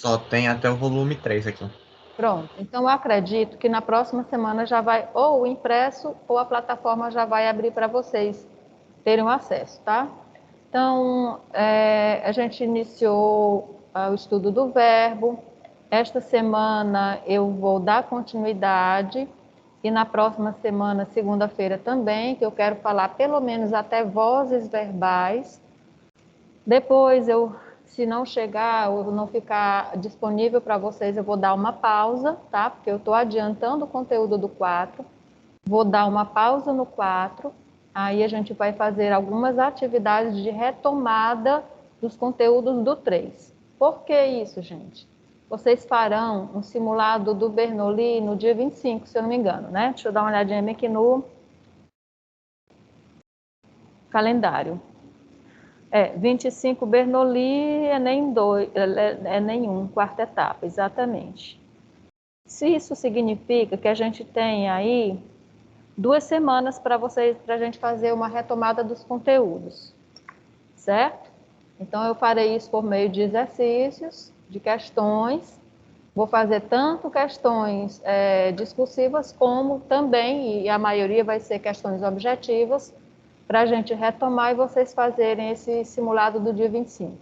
Só tem até o volume 3 aqui. Pronto. Então, eu acredito que na próxima semana já vai, ou o impresso, ou a plataforma já vai abrir para vocês terem o acesso, tá? Então, a gente iniciou o estudo do verbo. Esta semana eu vou dar continuidade e na próxima semana, segunda-feira também, que eu quero falar pelo menos até vozes verbais. Depois, se não chegar ou não ficar disponível para vocês, eu vou dar uma pausa, tá? Porque eu estou adiantando o conteúdo do 4. Vou dar uma pausa no 4. Aí a gente vai fazer algumas atividades de retomada dos conteúdos do 3. Por que isso, gente? Vocês farão um simulado do Bernoulli no dia 25, se eu não me engano, né? Deixa eu dar uma olhadinha aqui no calendário. 25 Bernoulli é nem dois, é nenhum, quarta etapa, exatamente. Se isso significa que a gente tem aí 2 semanas para a gente fazer uma retomada dos conteúdos, certo? Então, eu farei isso por meio de exercícios, de questões. Vou fazer tanto questões discursivas, como também, e a maioria vai ser questões objetivas, para a gente retomar e vocês fazerem esse simulado do dia 25.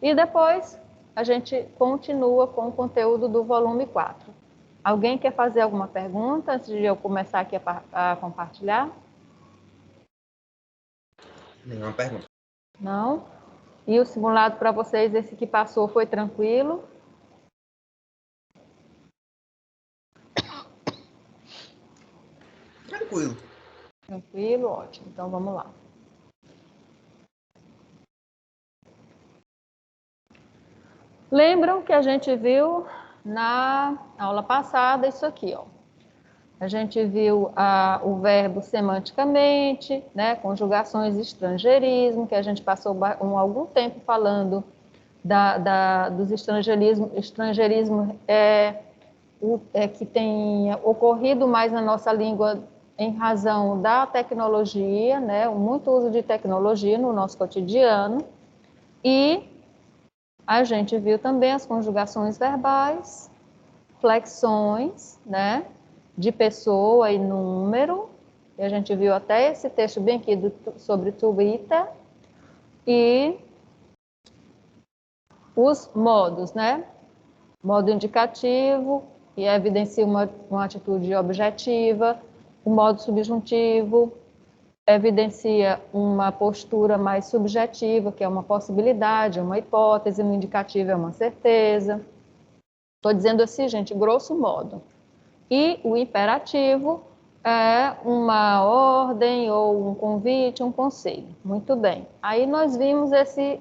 E depois, a gente continua com o conteúdo do volume 4. Alguém quer fazer alguma pergunta antes de eu começar aqui a compartilhar? Nenhuma pergunta. Não? E o simulado para vocês, esse que passou, foi tranquilo? Tranquilo. Tranquilo, ótimo. Então, vamos lá. Lembram que a gente viu na aula passada isso aqui, ó. A gente viu o verbo semanticamente, né, conjugações e estrangeirismo, que a gente passou algum tempo falando dos estrangeirismos. Estrangeirismo que tem ocorrido mais na nossa língua em razão da tecnologia, né, muito uso de tecnologia no nosso cotidiano. E a gente viu também as conjugações verbais, flexões, né, de pessoa e número. E a gente viu até esse texto bem aqui sobre Twitter. E os modos, né? Modo indicativo, que evidencia uma atitude objetiva. O modo subjuntivo evidencia uma postura mais subjetiva, que é uma possibilidade, uma hipótese. No indicativo é uma certeza. Estou dizendo assim, gente, grosso modo. E o imperativo é uma ordem ou um convite, um conselho. Muito bem. Aí nós vimos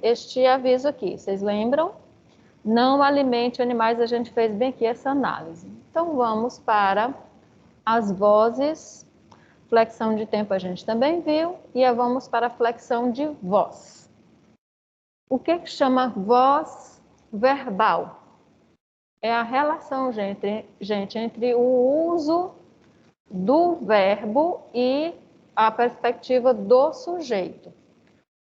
este aviso aqui. Vocês lembram? Não alimente animais, a gente fez bem aqui essa análise. Então, vamos para as vozes. Flexão de tempo a gente também viu. E vamos para a flexão de voz. O que chama voz verbal? É a relação, gente, entre o uso do verbo e a perspectiva do sujeito.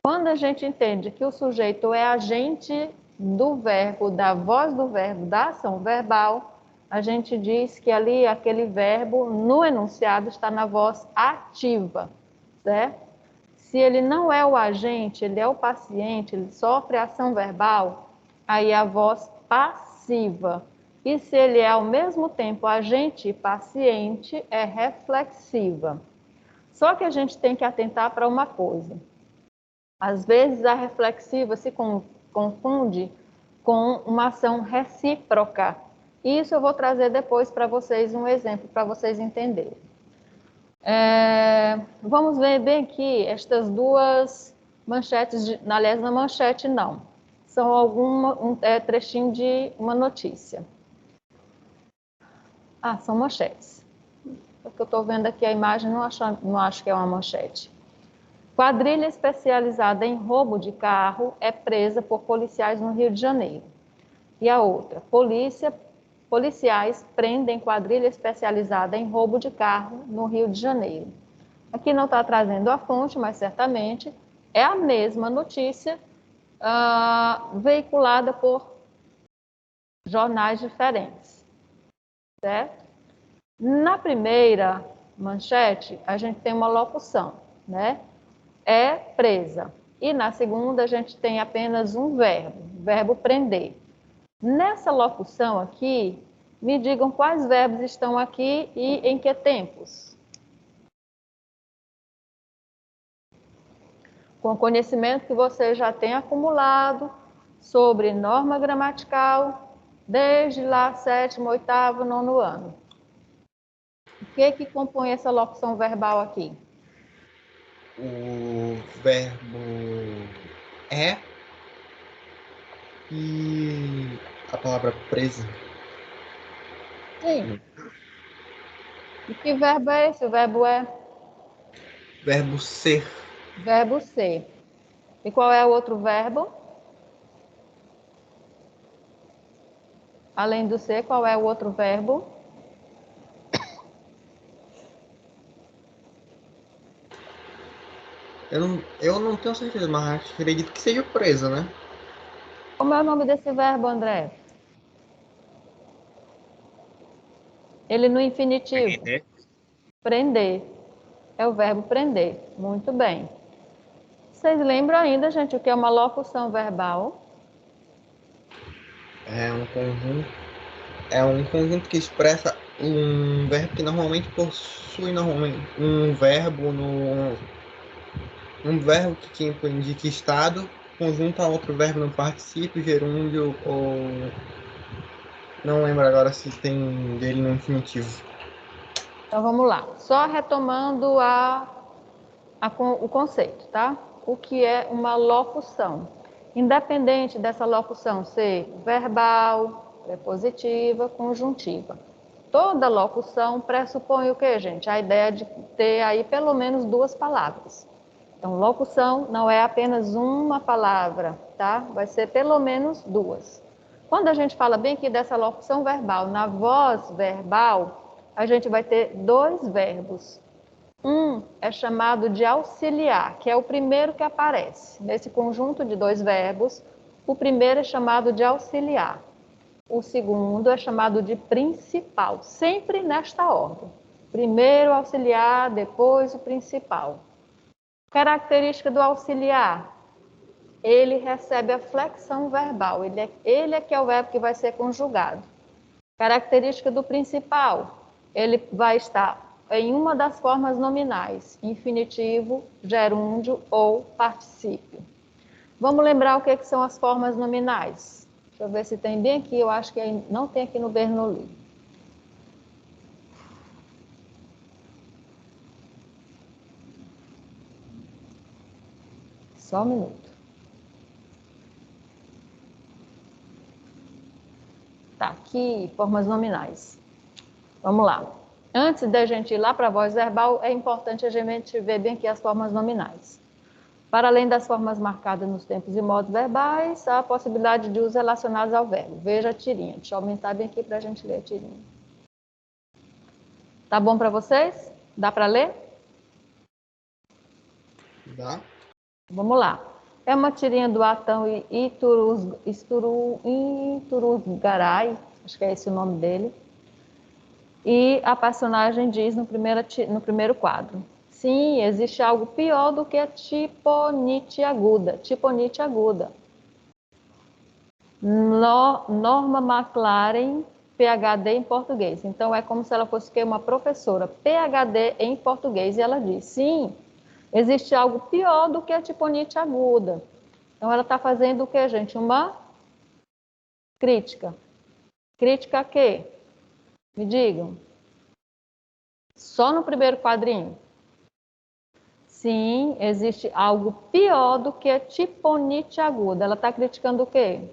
Quando a gente entende que o sujeito é agente do verbo, da voz do verbo, da ação verbal, a gente diz que ali aquele verbo no enunciado está na voz ativa, certo? Se ele não é o agente, ele é o paciente, ele sofre ação verbal, aí é a voz passiva. E se ele é ao mesmo tempo agente e paciente, é reflexiva. Só que a gente tem que atentar para uma coisa. Às vezes a reflexiva se confunde com uma ação recíproca. Isso eu vou trazer depois para vocês um exemplo, para vocês entenderem. Vamos ver bem aqui estas duas manchetes, aliás, na manchete não, são um trechinho de uma notícia. São manchetes. Porque eu estou vendo aqui a imagem, não acho que é uma manchete. Quadrilha especializada em roubo de carro é presa por policiais no Rio de Janeiro. E a outra, policiais prendem quadrilha especializada em roubo de carro no Rio de Janeiro. Aqui não está trazendo a fonte, mas certamente é a mesma notícia veiculada por jornais diferentes, certo? Na primeira manchete, a gente tem uma locução, né? É presa. E na segunda, a gente tem apenas um verbo prender. Nessa locução aqui, me digam quais verbos estão aqui e em que tempos. Com o conhecimento que você já tem acumulado sobre norma gramatical, desde lá, 7º, 8º, 9º ano. O que compõe essa locução verbal aqui? O verbo é e a palavra presa. Sim. E que verbo é esse? O verbo é? Verbo ser. Verbo ser. E qual é o outro verbo? Além do ser, qual é o outro verbo? Eu não tenho certeza, mas acredito que seja presa, né? Como é o nome desse verbo, André? Ele no infinitivo. Prender. É o verbo prender. Muito bem. Vocês lembram ainda, gente, o que é uma locução verbal? É um conjunto que expressa um verbo que normalmente possui um verbo no um verbo que indica estado, conjunto a outro verbo no particípio, gerúndio ou não lembro agora se tem dele no infinitivo. Então vamos lá. Só retomando o conceito, tá? O que é uma locução? Independente dessa locução ser verbal, prepositiva, conjuntiva. Toda locução pressupõe o quê, gente? A ideia de ter aí pelo menos duas palavras. Então, locução não é apenas uma palavra, tá? Vai ser pelo menos duas. Quando a gente fala bem aqui dessa locução verbal, na voz verbal, a gente vai ter dois verbos. Um é chamado de auxiliar, que é o primeiro que aparece. Nesse conjunto de dois verbos, o primeiro é chamado de auxiliar. O segundo é chamado de principal, sempre nesta ordem. Primeiro o auxiliar, depois o principal. Característica do auxiliar: ele recebe a flexão verbal, ele é que é o verbo que vai ser conjugado. Característica do principal: ele vai estar em uma das formas nominais, infinitivo, gerúndio ou particípio. Vamos lembrar o que são as formas nominais. Deixa eu ver se tem bem aqui, eu acho que não tem aqui no Bernoulli. Só um minuto. Tá, aqui, formas nominais. Vamos lá. Antes da gente ir lá para a voz verbal, é importante a gente ver bem aqui as formas nominais. Para além das formas marcadas nos tempos e modos verbais, há a possibilidade de uso relacionados ao verbo. Veja a tirinha. Deixa eu aumentar bem aqui para a gente ler a tirinha. Tá bom para vocês? Dá para ler? Dá? Vamos lá. É uma tirinha do Atão Ituruzgaray, acho que é esse o nome dele. E a personagem diz no primeiro quadro: sim, existe algo pior do que a tiponite aguda. Tiponite aguda. Norma McLaren, PhD em português. Então, é como se ela fosse uma professora PhD em português. E ela diz: sim, existe algo pior do que a tiponite aguda. Então, ela está fazendo o que, gente? Uma crítica. Crítica a quê? Me digam. Só no primeiro quadrinho. Sim, existe algo pior do que a tiponite aguda. Ela está criticando o quê?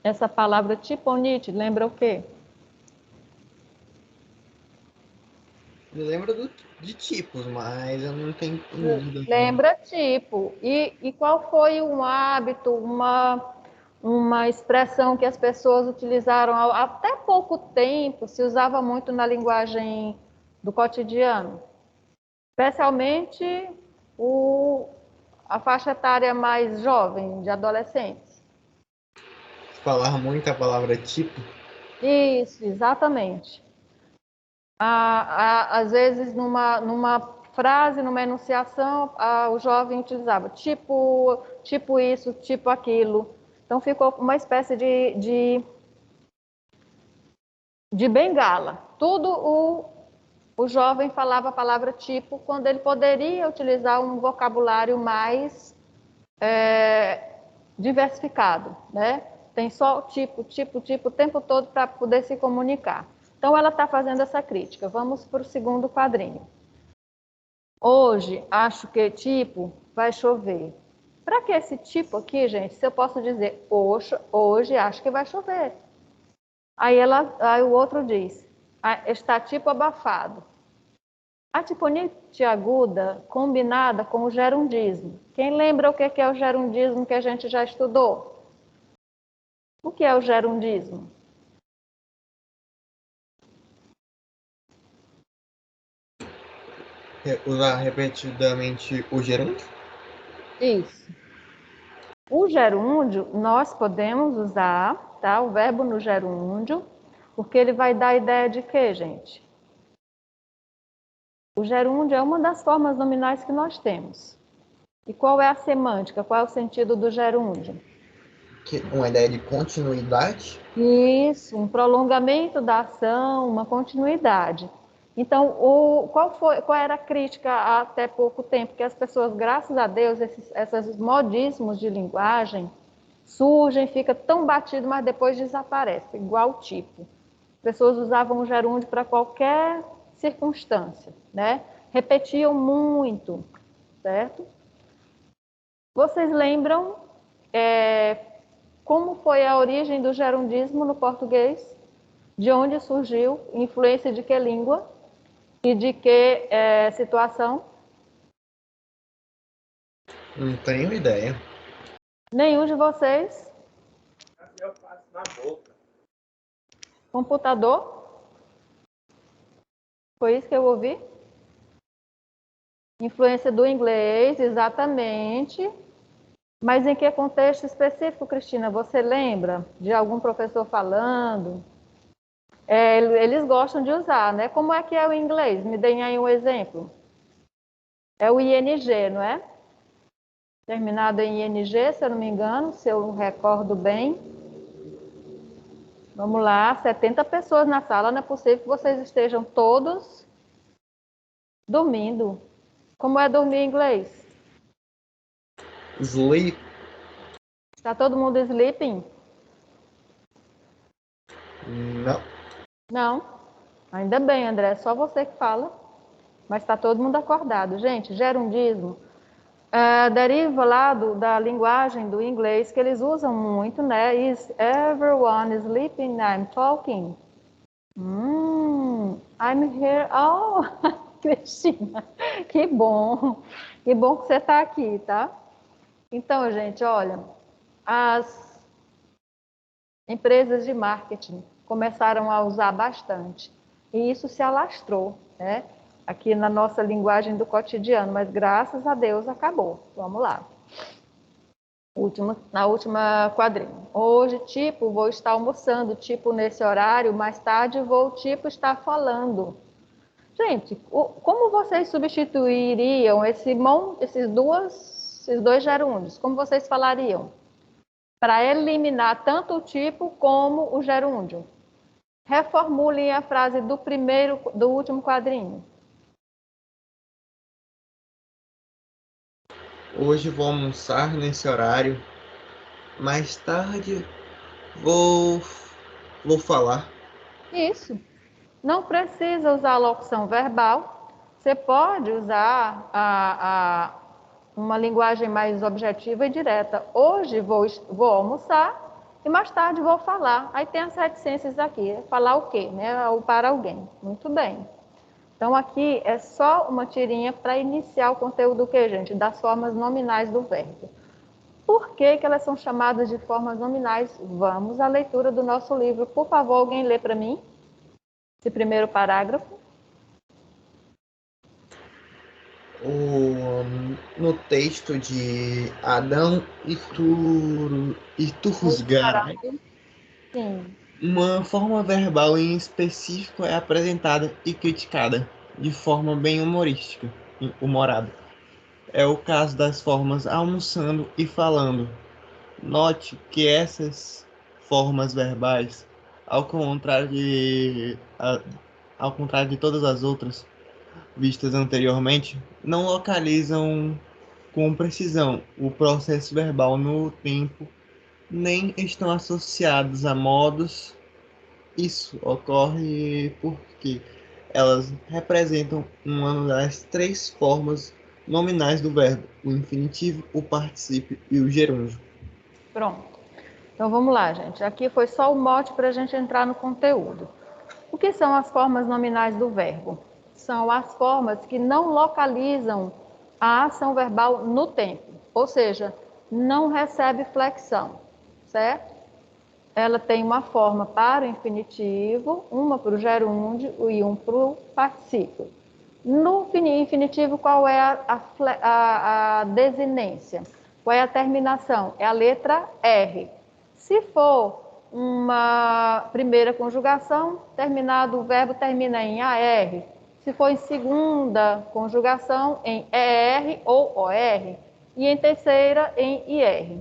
Essa palavra tiponite lembra o quê? Me lembro de tipos, mas eu não tenho entendido. Lembra tipo. E qual foi um hábito, uma expressão que as pessoas utilizaram até pouco tempo, se usava muito na linguagem do cotidiano? Especialmente a faixa etária mais jovem, de adolescentes. falar muito a palavra tipo? Isso, exatamente. Às vezes, numa frase, numa enunciação, o jovem utilizava tipo isso, tipo aquilo. Então, ficou uma espécie de bengala. Tudo o jovem falava a palavra tipo, quando ele poderia utilizar um vocabulário mais diversificado, né? Tem só tipo o tempo todo para poder se comunicar. Então, ela está fazendo essa crítica. Vamos para o segundo quadrinho. Hoje, acho que tipo vai chover. Para que esse tipo aqui, gente? Se eu posso dizer hoje acho que vai chover. Aí o outro diz, está tipo abafado. A tiponite aguda combinada com o gerundismo. Quem lembra o que é o gerundismo que a gente já estudou? O que é o gerundismo? Usar repetidamente o gerúndio? Isso. O gerúndio, nós podemos usar, tá? O verbo no gerúndio, porque ele vai dar a ideia de quê, gente? O gerúndio é uma das formas nominais que nós temos. E qual é a semântica? Qual é o sentido do gerúndio? Uma ideia de continuidade? Isso, um prolongamento da ação, uma continuidade. Então, qual era a crítica há até pouco tempo? Que as pessoas, graças a Deus, esses modismos de linguagem surgem, fica tão batido, mas depois desaparece, igual tipo. As pessoas usavam o gerúndio para qualquer circunstância, né? Repetiam muito, certo? Vocês lembram como foi a origem do gerundismo no português? De onde surgiu? Influência de que língua? E de que situação? Não tenho ideia. Nenhum de vocês? Eu faço na boca. Computador? Foi isso que eu ouvi? Influência do inglês, exatamente. Mas em que contexto específico, Cristina? Você lembra de algum professor falando? Eles gostam de usar, né? Como é que é o inglês? Me deem aí um exemplo. É o ING, não é? Terminado em ING, se eu não me engano, se eu recordo bem. Vamos lá, 70 pessoas na sala, não é possível que vocês estejam todos dormindo. Como é dormir em inglês? Sleep? Está todo mundo sleeping? Não. Não. Ainda bem, André, é só você que fala. Mas está todo mundo acordado. Gente, gerundismo deriva lá da linguagem do inglês que eles usam muito, né? Is everyone sleeping? I'm talking. I'm here. Oh, Cristina, que bom. Que bom que você está aqui, tá? Então, gente, olha, as empresas de marketing começaram a usar bastante. E isso se alastrou, né? Aqui na nossa linguagem do cotidiano, mas graças a Deus acabou. Vamos lá. Na última quadrinha. Hoje, tipo, vou estar almoçando, tipo, nesse horário, mais tarde vou, tipo, estar falando. Gente, como vocês substituiriam esses dois gerúndios? Como vocês falariam? Para eliminar tanto o tipo como o gerúndio. Reformulem a frase do último quadrinho. Hoje vou almoçar nesse horário. Mais tarde vou, vou falar. Isso. Não precisa usar a locução verbal. Você pode usar uma linguagem mais objetiva e direta. Hoje vou almoçar e mais tarde vou falar. Aí tem as reticências aqui. Falar o quê? Né? Ou para alguém. Muito bem. Então, aqui é só uma tirinha para iniciar o conteúdo que, gente? Das formas nominais do verbo. Por que elas são chamadas de formas nominais? Vamos à leitura do nosso livro. Por favor, alguém lê para mim esse primeiro parágrafo. No texto de Adão e Turusgarai, Sim. Uma forma verbal em específico é apresentada e criticada de forma bem humorística, humorada. É o caso das formas almoçando e falando. Note que essas formas verbais, ao contrário ao contrário de todas as outras vistas anteriormente, não localizam com precisão o processo verbal no tempo, nem estão associados a modos. Isso ocorre porque elas representam uma das três formas nominais do verbo: o infinitivo, o particípio e o gerúndio. Pronto. Então vamos lá, gente. Aqui foi só o mote para a gente entrar no conteúdo. O que são as formas nominais do verbo? São as formas que não localizam a ação verbal no tempo, ou seja, não recebe flexão, certo? Ela tem uma forma para o infinitivo, uma para o gerúndio e um para o particípio. No infinitivo, qual é a desinência? Qual é a terminação? É a letra R. Se for uma primeira conjugação, terminado o verbo termina em AR. Se for em segunda conjugação, em ER ou OR. E em terceira, em IR.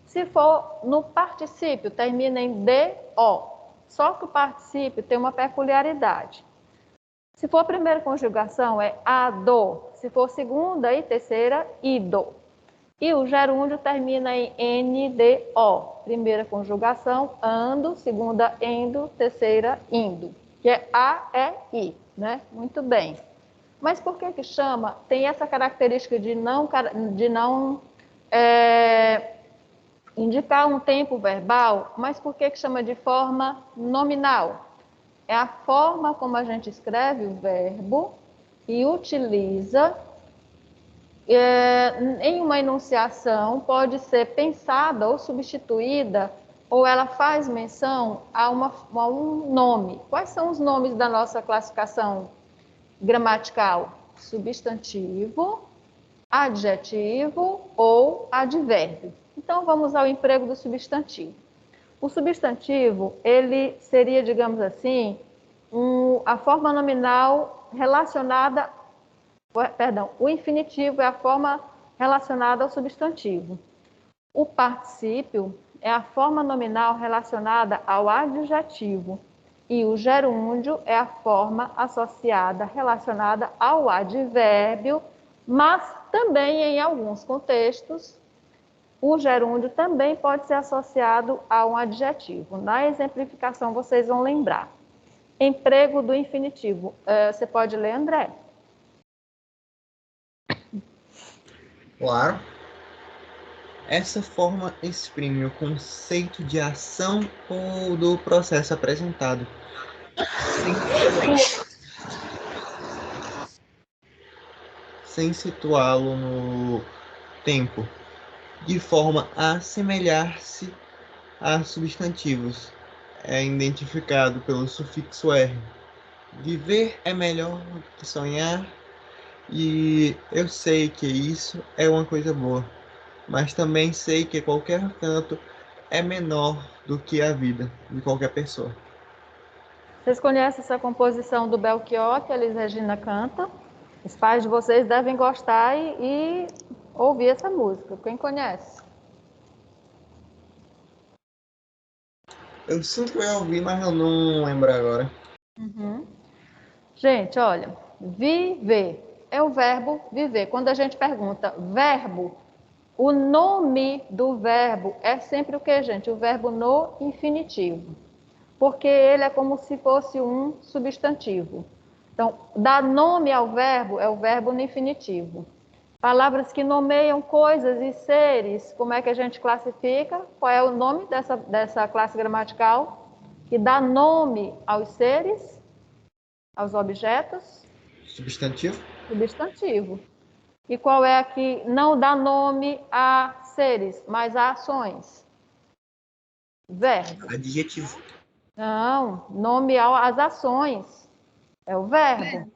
Se for no particípio, termina em DO. Só que o particípio tem uma peculiaridade. Se for a primeira conjugação, é ADO. Se for segunda e terceira, IDO. E o gerúndio termina em NDO. Primeira conjugação, ando. Segunda, endo. Terceira, indo. Que é A, E, I, né? Muito bem. Mas por que chama? Tem essa característica de não indicar um tempo verbal, mas por que chama de forma nominal? É a forma como a gente escreve o verbo e utiliza em uma enunciação, pode ser pensada ou substituída, ou ela faz menção a um nome. Quais são os nomes da nossa classificação gramatical? Substantivo, adjetivo ou advérbio. Então, vamos ao emprego do substantivo. O substantivo, ele seria, digamos assim, a forma nominal relacionada, perdão, o infinitivo é a forma relacionada ao substantivo. O particípio é a forma nominal relacionada ao adjetivo. E o gerúndio é a forma associada, relacionada ao advérbio, mas também em alguns contextos o gerúndio também pode ser associado a um adjetivo. Na exemplificação, vocês vão lembrar. Emprego do infinitivo. Você pode ler, André? Claro. Essa forma exprime o conceito de ação ou do processo apresentado, sem situá-lo no tempo, de forma a assemelhar-se a substantivos. É identificado pelo sufixo R. Viver é melhor do que sonhar, e eu sei que isso é uma coisa boa, mas também sei que qualquer canto é menor do que a vida de qualquer pessoa. Vocês conhecem essa composição do Belchior, que a Elis Regina canta? Os pais de vocês devem gostar e ouvir essa música. Quem conhece? Eu sinto que eu ouvi, mas eu não lembro agora. Uhum. Gente, olha, viver é o verbo viver. Quando a gente pergunta verbo, o nome do verbo é sempre o que, gente? O verbo no infinitivo. Porque ele é como se fosse um substantivo. Então, dar nome ao verbo é o verbo no infinitivo. Palavras que nomeiam coisas e seres, como é que a gente classifica? Qual é o nome dessa classe gramatical? Que dá nome aos seres, aos objetos? Substantivo? Substantivo. E qual é a que não dá nome a seres, mas a ações? Verbo. Adjetivo. Não, nome às ações. É o verbo,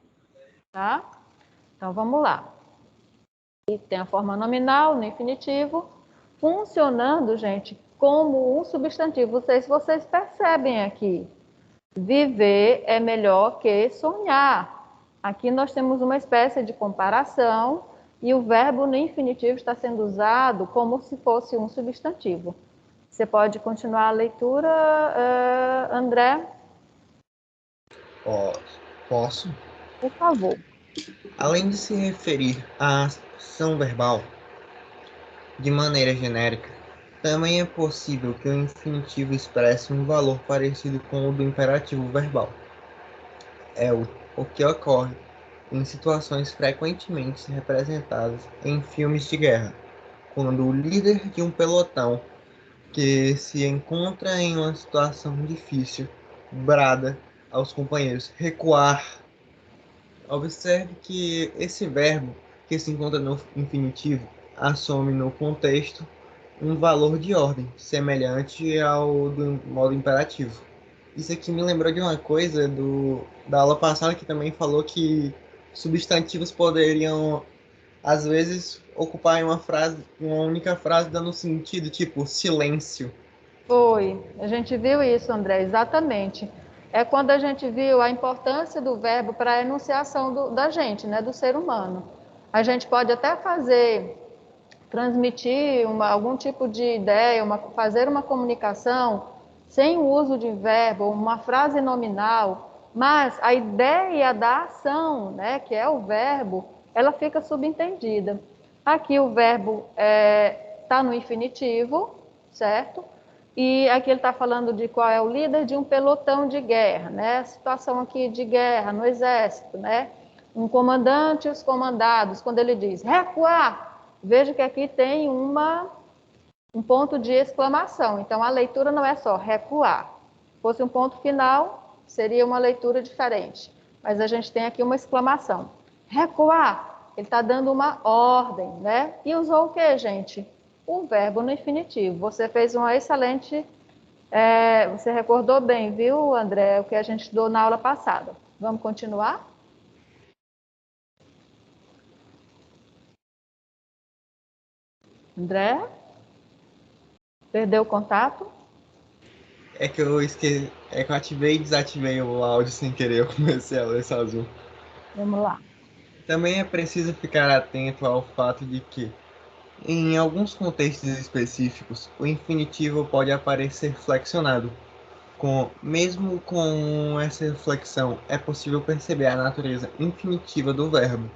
tá? Então vamos lá. E tem a forma nominal no infinitivo, funcionando, gente, como um substantivo. Não sei se vocês percebem aqui. Viver é melhor que sonhar. Aqui nós temos uma espécie de comparação e o verbo no infinitivo está sendo usado como se fosse um substantivo. Você pode continuar a leitura, André? Posso? Por favor. Além de se referir à ação verbal de maneira genérica, também é possível que o infinitivo expresse um valor parecido com o do imperativo verbal. É o que ocorre em situações frequentemente representadas em filmes de guerra, quando o líder de um pelotão que se encontra em uma situação difícil brada aos companheiros recuar. Observe que esse verbo, que se encontra no infinitivo, assume no contexto um valor de ordem, semelhante ao do modo imperativo. Isso aqui me lembrou de uma coisa da aula passada que também falou que substantivos poderiam, às vezes, ocupar uma frase, uma única frase, dando sentido, tipo silêncio. Foi. A gente viu isso, André, exatamente. É quando a gente viu a importância do verbo para a enunciação da gente, né, do ser humano. A gente pode até transmitir algum tipo de ideia, fazer uma comunicação sem o uso de verbo, uma frase nominal, mas a ideia da ação, né, que é o verbo, ela fica subentendida. Aqui o verbo está no infinitivo, certo? E aqui ele está falando de qual é o líder de um pelotão de guerra, né? Situação aqui de guerra no exército, né? Um comandante e os comandados, quando ele diz recuar, veja que aqui tem um ponto de exclamação. Então a leitura não é só recuar. Se fosse um ponto final, seria uma leitura diferente. Mas a gente tem aqui uma exclamação. Recuar, ele está dando uma ordem, né? E usou o que, gente? O verbo no infinitivo. Você fez uma excelente... você recordou bem, viu, André, o que a gente estudou na aula passada. Vamos continuar? André? Perdeu o contato? É que eu ativei e desativei o áudio sem querer, eu comecei a ler sozinho. Vamos lá. Também é preciso ficar atento ao fato de que, em alguns contextos específicos, o infinitivo pode aparecer flexionado. Mesmo com essa flexão, é possível perceber a natureza infinitiva do verbo,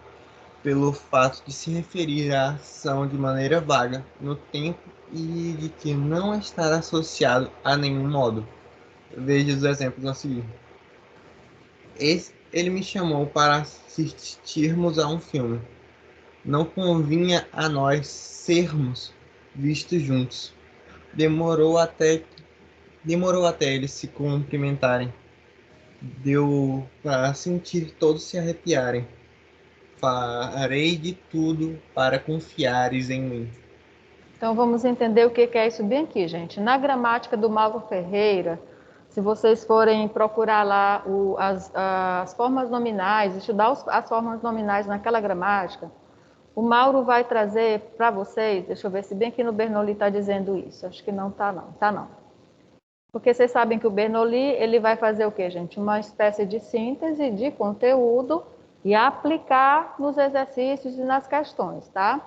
pelo fato de se referir à ação de maneira vaga no tempo e de que não estar associado a nenhum modo. Veja os exemplos a seguir. Ele me chamou para assistirmos a um filme. Não convinha a nós sermos vistos juntos. Demorou até, demorou até eles se cumprimentarem. Deu para sentir todos se arrepiarem. Farei de tudo para confiares em mim. Então vamos entender o que é isso bem aqui, gente. Na gramática do Mauro Ferreira, se vocês forem procurar lá as formas nominais, estudar as formas nominais naquela gramática, o Mauro vai trazer para vocês, deixa eu ver se bem aqui no Bernoulli está dizendo isso, acho que não está não, tá não. Porque vocês sabem que o Bernoulli, ele vai fazer o quê, gente? Uma espécie de síntese de conteúdo e aplicar nos exercícios e nas questões, tá?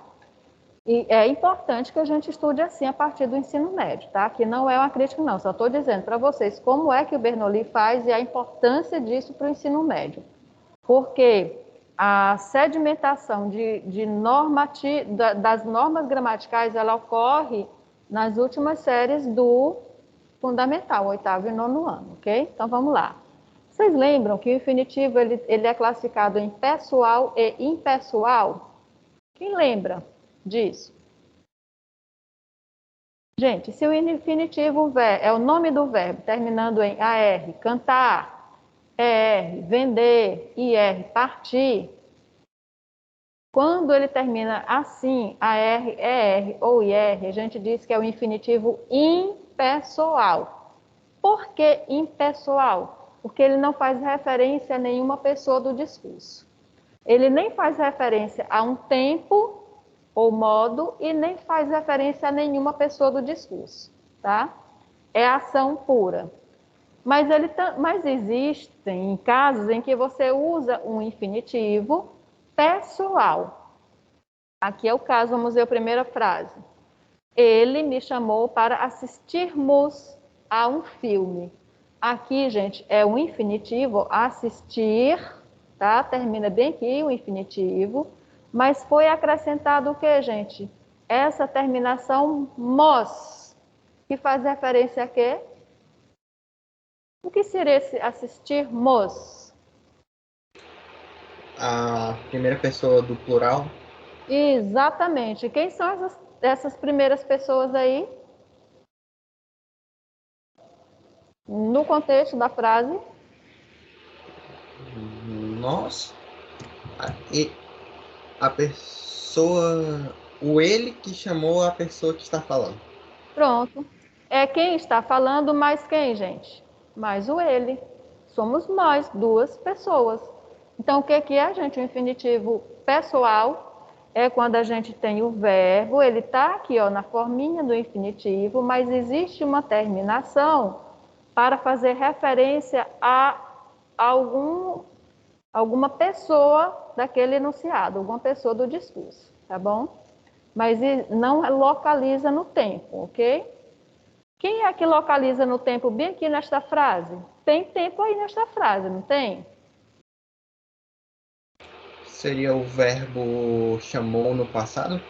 E é importante que a gente estude assim a partir do ensino médio, tá? Que não é uma crítica, não. Só estou dizendo para vocês como é que o Bernoulli faz e a importância disso para o ensino médio. Porque a sedimentação das normas gramaticais, ela ocorre nas últimas séries do fundamental, 8º e 9º ano, ok? Então, vamos lá. Vocês lembram que o infinitivo ele é classificado em pessoal e impessoal? Quem lembra disso? Gente, se o infinitivo é o nome do verbo terminando em AR, cantar, ER, vender, IR, partir, quando ele termina assim, AR, ER ou IR, a gente diz que é o infinitivo impessoal. Por que impessoal? Porque ele não faz referência a nenhuma pessoa do discurso. Ele nem faz referência a um tempo ou modo e nem faz referência a nenhuma pessoa do discurso. tá? É ação pura. Mas existem casos em que você usa um infinitivo pessoal. Aqui é o caso, vamos ver a primeira frase. Ele me chamou para assistirmos a um filme. Aqui, gente, é um infinitivo, assistir, tá? Termina bem aqui o infinitivo, mas foi acrescentado o que, gente? Essa terminação mos, que faz referência a quê? O que seria esse assistirmos? A primeira pessoa do plural. Exatamente. Quem são essas primeiras pessoas aí? No contexto da frase? Nós. E a pessoa. O ele que chamou a pessoa que está falando. Pronto. É quem está falando, mais quem, gente? Mais o ele. Somos nós, duas pessoas. Então, o que é, gente? O infinitivo pessoal é quando a gente tem o verbo, ele está aqui, ó, na forminha do infinitivo, mas existe uma terminação para fazer referência a alguma pessoa daquele enunciado, alguma pessoa do discurso, tá bom? Mas não localiza no tempo, ok? Quem é que localiza no tempo bem aqui nesta frase? Tem tempo aí nesta frase, não tem? Seria o verbo chamou no passado?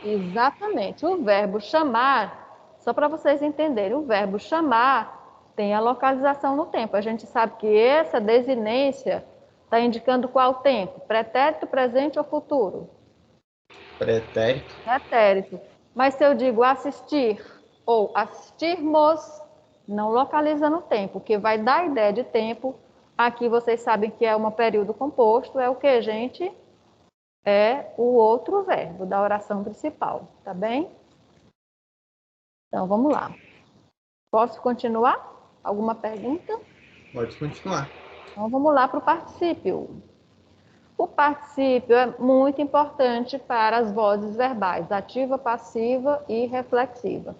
Exatamente. O verbo chamar, só para vocês entenderem, o verbo chamar tem a localização no tempo. A gente sabe que essa desinência está indicando qual tempo? Pretérito, presente ou futuro? Pretérito. Pretérito. Mas se eu digo assistir ou assistirmos, não localiza no tempo, o que vai dar ideia de tempo. Aqui vocês sabem que é um período composto, é o que, gente? É o outro verbo da oração principal, tá bem? Então, vamos lá. Posso continuar? Alguma pergunta? Pode continuar. Então, vamos lá para o particípio. O particípio é muito importante para as vozes verbais, ativa, passiva e reflexiva.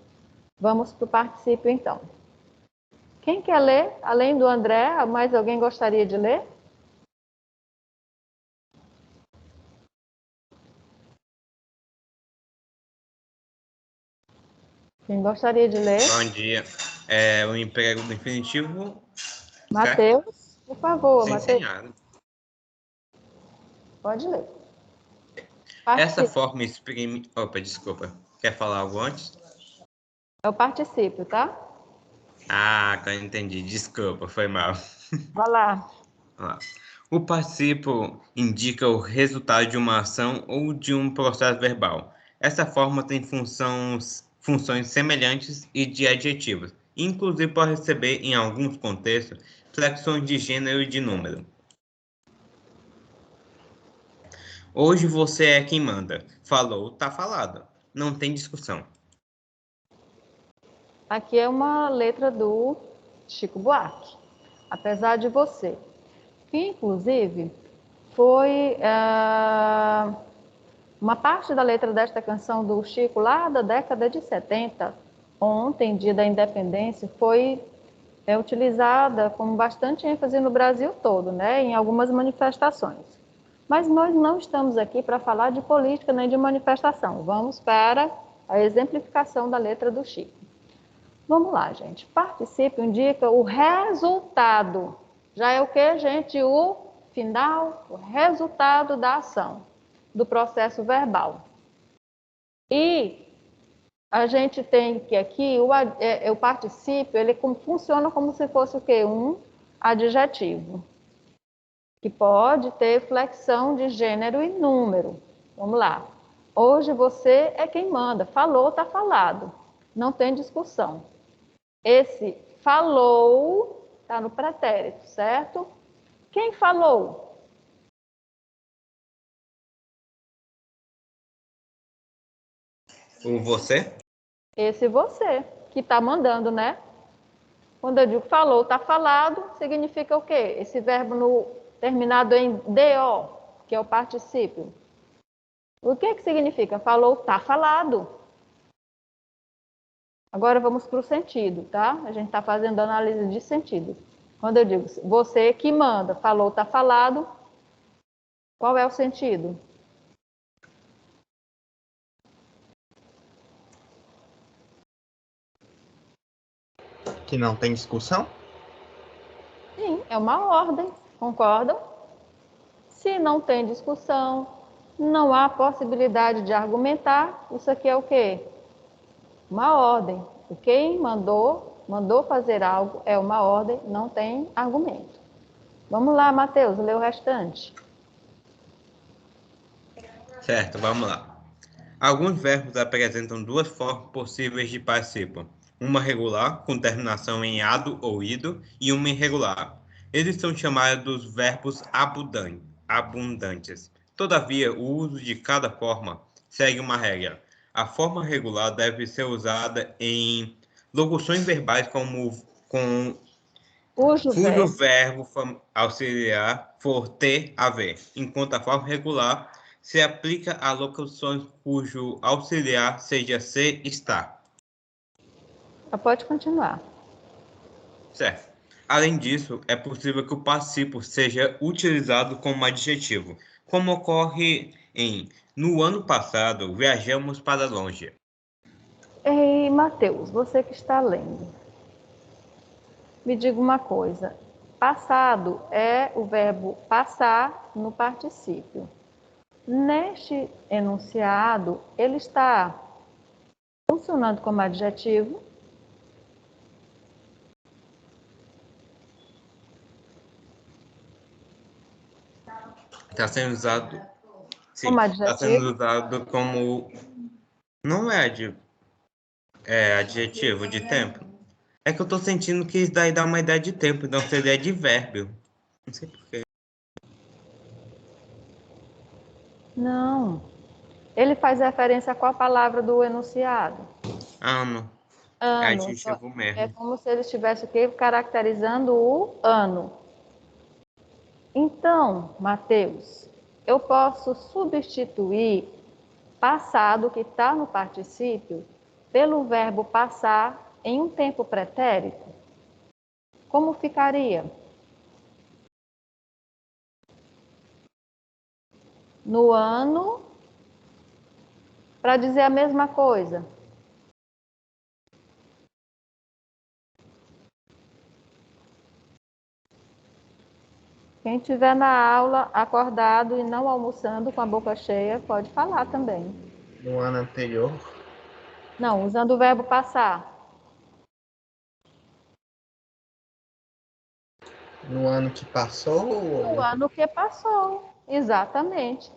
Vamos para o particípio, então. Quem quer ler? Além do André, mais alguém gostaria de ler? Quem gostaria de ler? Bom dia. É o emprego do infinitivo, certo? Matheus, por favor, Sim, Matheus, senhora. pode ler. Essa Particípio. forma exprime... Opa, desculpa. Quer falar algo antes? É o particípio, tá? Ah, agora entendi. Desculpa, foi mal. Vai lá. Vamos lá. O participo indica o resultado de uma ação ou de um processo verbal. Essa forma tem funções semelhantes e de adjetivos. Inclusive pode receber, em alguns contextos, flexões de gênero e de número. Hoje você é quem manda. Falou, tá falado. Não tem discussão. Aqui é uma letra do Chico Buarque. Apesar de você. Que, inclusive, foi uma parte da letra desta canção do Chico, lá da década de 70, ontem, dia da independência, foi utilizada com bastante ênfase no Brasil todo, né, em algumas manifestações. Mas nós não estamos aqui para falar de política nem de manifestação. Vamos para a exemplificação da letra do Chico. Vamos lá, gente. Participe indica o resultado. Já é o que, gente? O final, o resultado da ação, do processo verbal. E a gente tem que aqui, o particípio, ele funciona como se fosse o quê? Um adjetivo, que pode ter flexão de gênero e número. Vamos lá. Hoje você é quem manda. Falou, tá falado. Não tem discussão. Esse falou está no pretérito, certo? Quem falou? O você? Esse você, que está mandando, né? Quando eu digo falou, está falado, significa o quê? Esse verbo terminado em DO, que é o particípio. O que significa? Falou, está falado. Agora vamos para o sentido, tá? A gente está fazendo análise de sentido. Quando eu digo você que manda, falou, está falado, qual é o sentido? Que não tem discussão? Sim, é uma ordem, concordam? Se não tem discussão, não há possibilidade de argumentar, isso aqui é o quê? Uma ordem. Quem mandou fazer algo é uma ordem, não tem argumento. Vamos lá, Matheus, lê o restante. Certo, vamos lá. Alguns verbos apresentam duas formas possíveis de participo. Uma regular, com terminação em ado ou ido, e uma irregular. Eles são chamados verbos abundantes. Todavia, o uso de cada forma segue uma regra. A forma regular deve ser usada em locuções verbais cujo verbo auxiliar for ter, haver, enquanto a forma regular se aplica a locuções cujo auxiliar seja ser, estar. Pode continuar. Certo. Além disso, é possível que o participo seja utilizado como adjetivo, como ocorre em no ano passado viajamos para longe. Ei, Matheus, você que está lendo, me diga uma coisa. Passado é o verbo passar no particípio. Neste enunciado, ele está funcionando como adjetivo. Está sendo usado. Sim, Como está sendo adjetivo. usado como. Não é adjetivo de tempo. É que eu tô sentindo que isso daí dá uma ideia de tempo, então seria advérbio. Não sei porquê. Não. Ele faz referência a qual palavra do enunciado? Ano. É Ano. adjetivo É mesmo. como se ele estivesse o quê? Caracterizando o ano. Então, Mateus, eu posso substituir passado, que está no particípio, pelo verbo passar em um tempo pretérito? Como ficaria? No ano, para dizer a mesma coisa. Quem estiver na aula acordado e não almoçando com a boca cheia, pode falar também. No ano anterior? Não, usando o verbo passar. No ano que passou? No ano que passou, exatamente.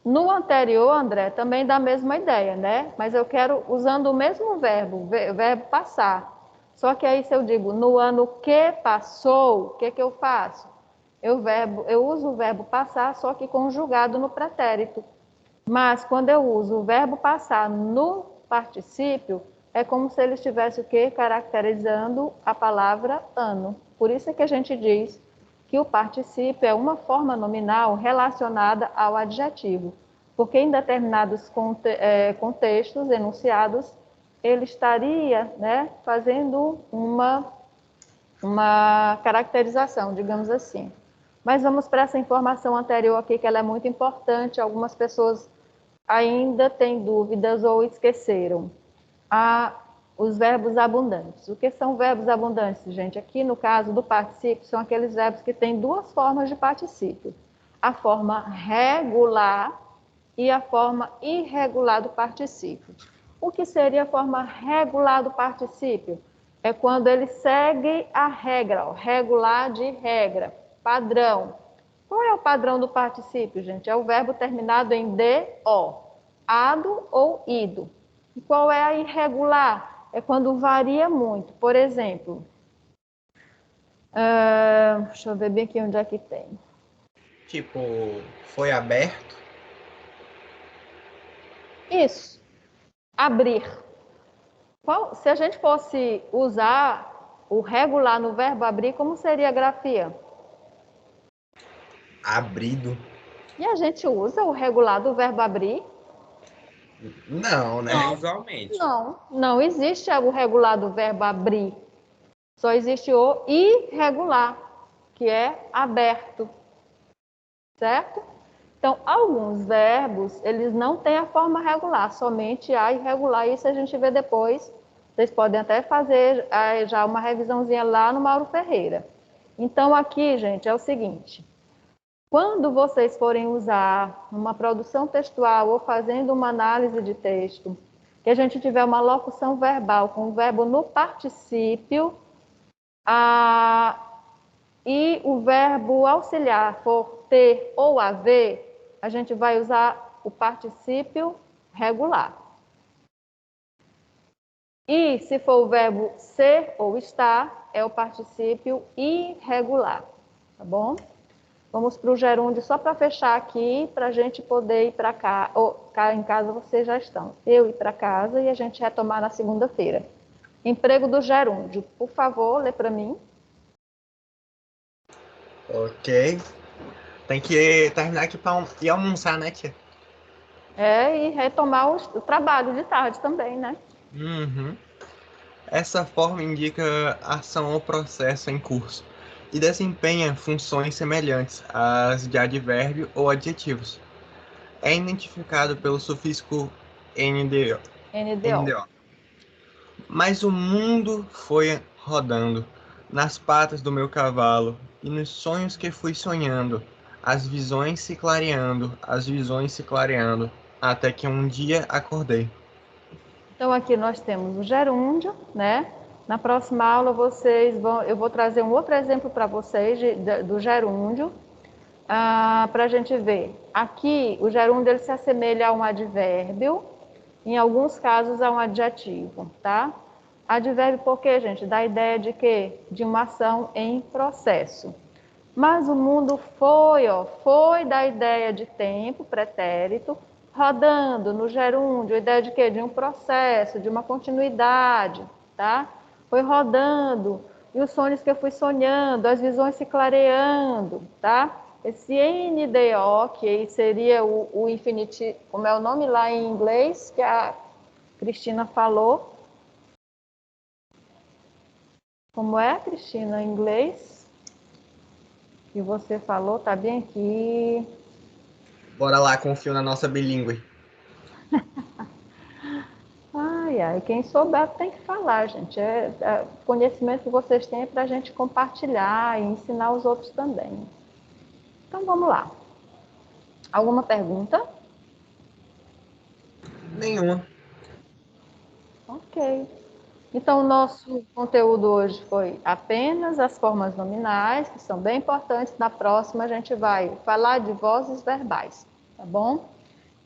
No anterior, André, também dá a mesma ideia, né? Mas eu quero usando o mesmo verbo, o verbo passar. Só que aí se eu digo no ano que passou, o que que eu faço? Eu uso o verbo passar, só que conjugado no pretérito. Mas quando eu uso o verbo passar no particípio, é como se ele estivesse o quê? Caracterizando a palavra ano. Por isso é que a gente diz que o particípio é uma forma nominal relacionada ao adjetivo, porque em determinados contextos, enunciados, ele estaria, né, fazendo uma caracterização, digamos assim. Mas vamos para essa informação anterior aqui, que ela é muito importante. Algumas pessoas ainda têm dúvidas ou esqueceram. Os verbos abundantes. O que são verbos abundantes, gente? Aqui no caso do particípio, são aqueles verbos que têm duas formas de particípio. A forma regular e a forma irregular do particípio. O que seria a forma regular do particípio? É quando ele segue a regra, regular de regra, padrão. Qual é o padrão do particípio, gente? É o verbo terminado em DO, ado ou ido. E qual é a irregular? É quando varia muito. Por exemplo, deixa eu ver bem aqui onde é que tem. Tipo, foi aberto? Isso, abrir. Se a gente fosse usar o regular no verbo abrir, como seria a grafia? Abrido. E a gente usa o regular do verbo abrir? Não, né? Usualmente. Não existe o regular do verbo abrir. Só existe o irregular, que é aberto, certo? Então, alguns verbos, eles não têm a forma regular, somente a irregular. Isso a gente vê depois. Vocês podem até fazer já uma revisãozinha lá no Mauro Ferreira. Então, aqui, gente, é o seguinte. Quando vocês forem usar uma produção textual ou fazendo uma análise de texto, que a gente tiver uma locução verbal com o verbo no particípio, e o verbo auxiliar for ter ou haver, a gente vai usar o particípio regular. E se for o verbo ser ou estar, é o particípio irregular, tá bom? Vamos para o gerúndio só para fechar aqui, para a gente poder ir para cá. Ou cá em casa vocês já estão. Eu ir para casa e a gente retomar na segunda-feira. Emprego do gerúndio. Por favor, lê para mim. Ok. Tem que terminar aqui para ir almoçar, né, tia? E retomar o trabalho de tarde também, né? Uhum. Essa forma indica ação ou processo em curso e desempenha funções semelhantes às de advérbio ou adjetivos. É identificado pelo sufixo NDO. NDO. NDO. Mas o mundo foi rodando nas patas do meu cavalo e nos sonhos que fui sonhando, as visões se clareando, até que um dia acordei. Então, aqui nós temos o gerúndio, né? Na próxima aula, eu vou trazer um outro exemplo para vocês do gerúndio, para a gente ver. Aqui, o gerúndio ele se assemelha a um advérbio, em alguns casos a um adjetivo, tá? Advérbio por quê, gente? Dá a ideia de quê? De uma ação em processo. Mas o mundo foi da ideia de tempo, pretérito, rodando no gerúndio, ideia de quê? De um processo, de uma continuidade, tá? Foi rodando, e os sonhos que eu fui sonhando, as visões se clareando, tá? Esse NDO, que seria o infinitivo, como é o nome lá em inglês, que a Cristina falou. Como é, Cristina, em inglês? Que você falou, tá bem aqui. Bora lá, confio na nossa bilíngue. Ai, quem souber tem que falar, gente. O conhecimento que vocês têm é para a gente compartilhar e ensinar os outros também. Então, vamos lá. Alguma pergunta? Nenhuma. Ok. Então, o nosso conteúdo hoje foi apenas as formas nominais, que são bem importantes. Na próxima, a gente vai falar de vozes verbais, tá bom?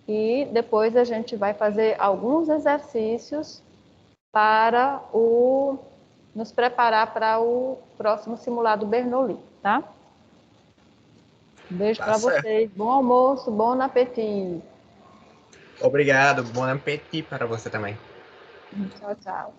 E depois a gente vai fazer alguns exercícios para nos preparar para o próximo simulado Bernoulli, tá? Um beijo para Certo. vocês. Bom almoço, bom apetite. Obrigado. Bom apetite para você também. Tchau, tchau.